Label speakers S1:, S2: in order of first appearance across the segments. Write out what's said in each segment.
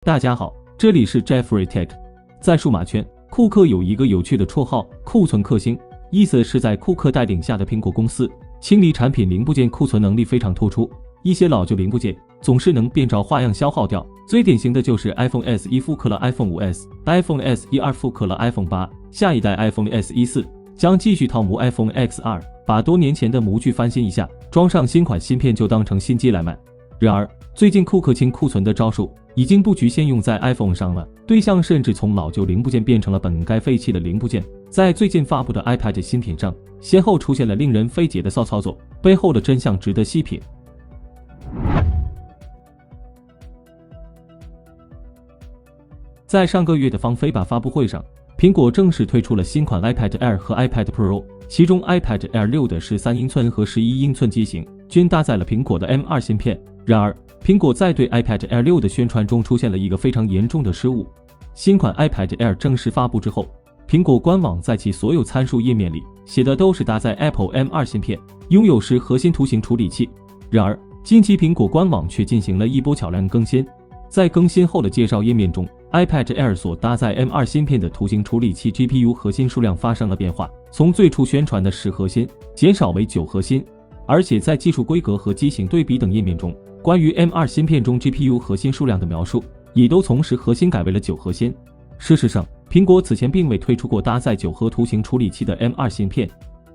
S1: 大家好，这里是 Jeffrey Tech。在数码圈，库克有一个有趣的绰号“库存克星”，意思是在库克带领下的苹果公司清理产品零部件库存能力非常突出，一些老旧零部件总是能变着花样消耗掉。最典型的就是 iPhone SE 复刻了 iPhone 5S，iPhone SE2 复刻了 iPhone 8，下一代 iPhone SE4将继续套模 iPhone XR， 把多年前的模具翻新一下，装上新款芯片就当成新机来卖。然而，最近库克清库存的招数已经不局限用在 iPhone 上了，对象甚至从老旧零部件变成了本该废弃的零部件。在最近发布的 iPad 新品上，先后出现了令人费解的骚操作，背后的真相值得细品。在上个月的方菲吧发布会上，苹果正式推出了新款 iPad Air 和 iPad Pro， 其中 iPad Air 6的13英寸和11英寸机型均搭载了苹果的 M2 芯片。然而，苹果在对 iPad Air 6的宣传中出现了一个非常严重的失误。新款 iPad Air 正式发布之后，苹果官网在其所有参数页面里写的都是搭载 Apple M2 芯片，拥有10核心图形处理器。然而，近期苹果官网却进行了一波巧妙更新，在更新后的介绍页面中， iPad Air 所搭载 M2 芯片的图形处理器 GPU 核心数量发生了变化，从最初宣传的10核心减少为9核心，而且在技术规格和机型对比等页面中，关于 M2 芯片中 GPU 核心数量的描述也都从10核心改为了9核心。事实上，苹果此前并未推出过搭载9核图形处理器的 M2 芯片，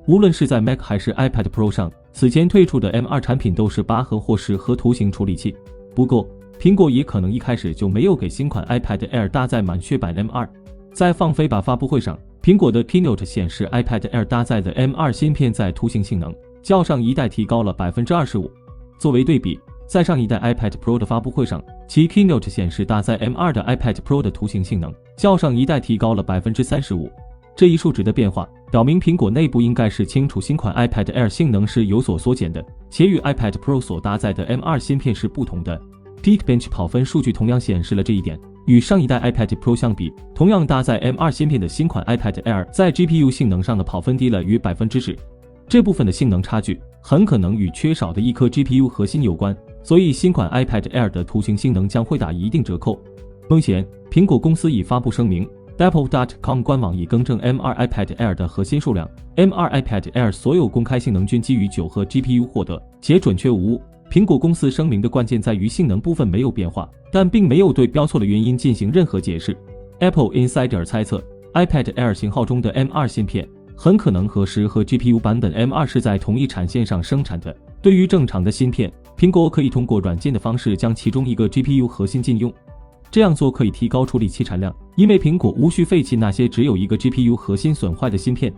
S1: 无论是在 Mac 还是 iPad Pro 上，此前推出的 M2 产品都是8核或10核图形处理器。不过，苹果也可能一开始就没有给新款 iPad Air 搭载满血版 M2。在放飞吧发布会上，苹果的 Keynote 显示 iPad Air 搭载的 M2 芯片在图形性能较上一代提高了 25%。作为对比，在上一代 iPad Pro 的发布会上，其 Keynote 显示搭载 M2 的 iPad Pro 的图形性能较上一代提高了 35%。这一数值的变化表明苹果内部应该是清楚新款 iPad Air 性能是有所缩减的，且与 iPad Pro 所搭载的 M2 芯片是不同的。Geekbench 跑分数据同样显示了这一点。与上一代 iPad Pro 相比，同样搭载 M2 芯片的新款 iPad Air 在 GPU 性能上的跑分低了约 10%。这部分的性能差距很可能与缺少的一颗 GPU 核心有关，所以新款 iPad Air 的图形性能将会打一定折扣。目前，苹果公司已发布声明， Apple.com 官网已更正 M2 iPad Air 的核心数量， M2 iPad Air 所有公开性能均基于9核 GPU 获得，且准确无误。苹果公司声明的关键在于性能部分没有变化，但并没有对标错的原因进行任何解释。Apple Insider 猜测 iPad Air 型号中的 M2 芯片很可能和10核 GPU 版本 M2 是在同一产线上生产的。对于正常的芯片，苹果可以通过软件的方式将其中一个 GPU 核心禁用，这样做可以提高处理器产量，因为苹果无需废弃那些只有一个 GPU 核心损坏的芯片。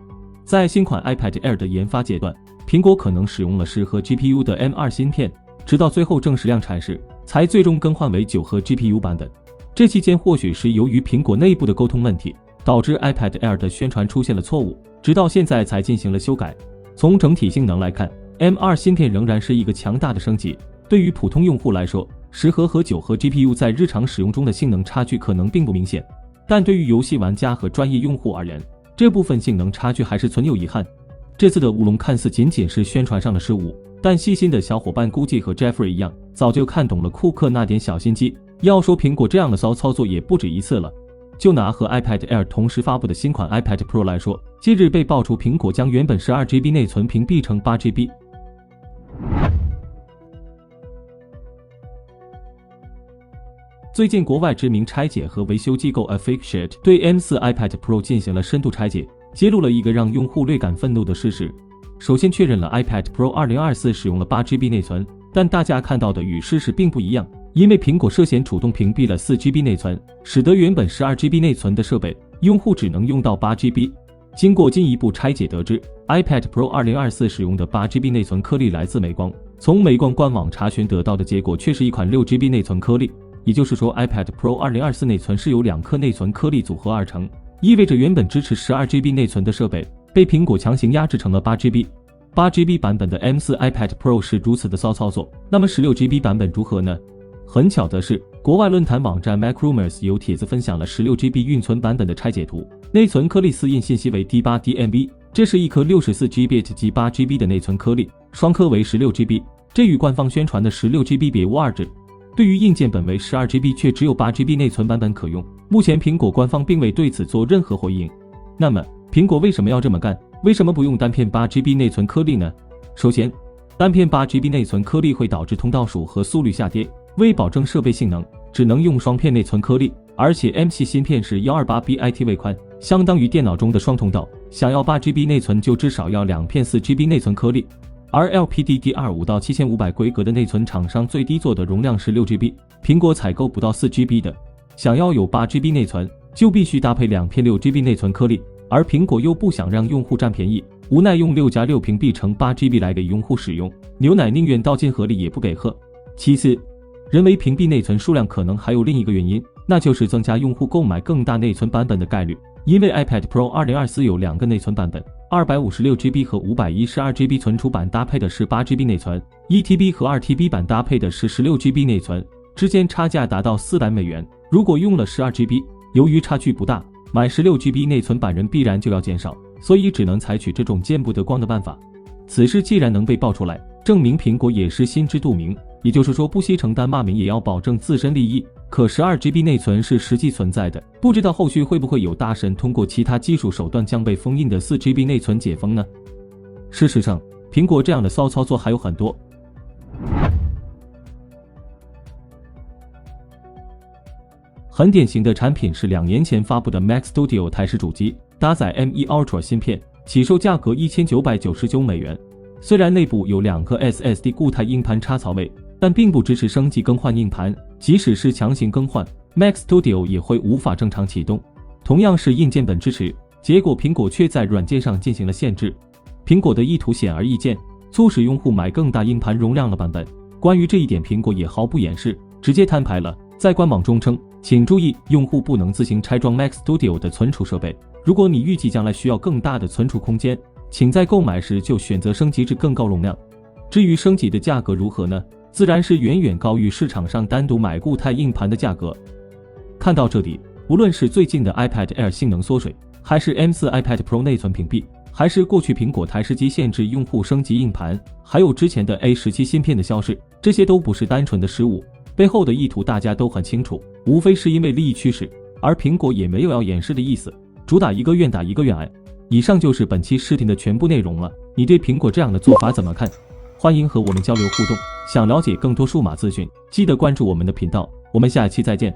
S1: 在新款 iPad Air 的研发阶段，苹果可能使用了10核 GPU 的 M2 芯片，直到最后正式量产时才最终更换为9核 GPU 版本。这期间或许是由于苹果内部的沟通问题，导致 iPad Air 的宣传出现了错误，直到现在才进行了修改。从整体性能来看， M2 芯片仍然是一个强大的升级。对于普通用户来说，10核和9核 GPU 在日常使用中的性能差距可能并不明显，但对于游戏玩家和专业用户而言，这部分性能差距还是存有遗憾。这次的乌龙看似仅仅是宣传上的失误，但细心的小伙伴估计和 Jeffrey 一样，早就看懂了库克那点小心机。要说苹果这样的骚操作也不止一次了。就拿和 iPad Air 同时发布的新款 iPad Pro 来说，近日被爆出苹果将原本12GB 内存屏蔽成8GB。最近，国外知名拆解和维修机构 Affixit 对 M4 iPad Pro 进行了深度拆解，揭露了一个让用户略感愤怒的事实。首先确认了 iPad Pro 2024使用了8GB 内存，但大家看到的与事实并不一样，因为苹果涉嫌主动屏蔽了4GB 内存，使得原本12GB 内存的设备用户只能用到8GB。经过进一步拆解得知， iPad Pro 2024使用的8GB 内存颗粒来自美光，从美光官网查询得到的结果却是一款6GB 内存颗粒，也就是说 iPad Pro 2024内存是由2颗内存颗粒组合而成，意味着原本支持12GB 内存的设备被苹果强行压制成了8GB。8GB 版本的 M4 iPad Pro 是如此的骚操作，那么 16GB 版本如何呢？很巧的是，国外论坛网站 MacRumors 有帖子分享了 16GB 运存版本的拆解图，内存颗粒私印信息为 D8DMB， 这是一颗 64GB 及 8GB 的内存颗粒，双颗为 16GB， 这与官方宣传的 16GB 别无二致。对于硬件本为 12GB 却只有 8GB 内存版本可用，目前苹果官方并未对此做任何回应。那么苹果为什么要这么干？为什么不用单片 8GB 内存颗粒呢？首先，单片 8GB 内存颗粒会导致通道数和速率下跌，为保证设备性能，只能用双片内存颗粒，而且 M 系芯片是 128BIT 位宽，相当于电脑中的双通道，想要 8GB 内存就至少要2片 4GB 内存颗粒。而 LPDDR5 到7500规格的内存厂商最低做的容量是 6GB， 苹果采购不到 4GB 的，想要有 8GB 内存就必须搭配2片 6GB 内存颗粒，而苹果又不想让用户占便宜，无奈用6+6屏蔽成 8GB 来给用户使用，牛奶宁愿倒进河里也不给喝。其次，人为屏蔽内存数量可能还有另一个原因，那就是增加用户购买更大内存版本的概率。因为 iPad Pro 2024有2个内存版本， 256GB 和 512GB 存储版搭配的是 8GB 内存， 1TB 和 2TB 版搭配的是 16GB 内存，之间差价达到$400。如果用了 12GB， 由于差距不大，买 16GB 内存版人必然就要减少，所以只能采取这种见不得光的办法。此事既然能被爆出来，证明苹果也是心知肚明，也就是说不惜承担骂名也要保证自身利益。可 12GB 内存是实际存在的，不知道后续会不会有大神通过其他技术手段将被封印的 4GB 内存解封呢？事实上，苹果这样的骚操作还有很多。很典型的产品是2年前发布的 Mac Studio 台式主机，搭载 M1 Ultra 芯片，起售价格$1999。虽然内部有2个 SSD 固态硬盘插槽位，但并不支持升级更换硬盘，即使是强行更换 Mac Studio 也会无法正常启动。同样是硬件本支持，结果苹果却在软件上进行了限制。苹果的意图显而易见，促使用户买更大硬盘容量的版本。关于这一点，苹果也毫不掩饰，直接摊牌了，在官网中称，请注意，用户不能自行拆装 Mac Studio 的存储设备。如果你预计将来需要更大的存储空间，请在购买时就选择升级至更高容量。至于升级的价格如何呢？自然是远远高于市场上单独买固态硬盘的价格。看到这里，无论是最近的 iPad Air 性能缩水，还是 M4 iPad Pro 内存屏蔽，还是过去苹果台式机限制用户升级硬盘，还有之前的 A17 芯片的消失，这些都不是单纯的失误，背后的意图大家都很清楚，无非是因为利益驱使，而苹果也没有要掩饰的意思，主打一个愿打一个愿挨。以上就是本期视频的全部内容了，你对苹果这样的做法怎么看？欢迎和我们交流互动，想了解更多数码资讯，记得关注我们的频道，我们下期再见。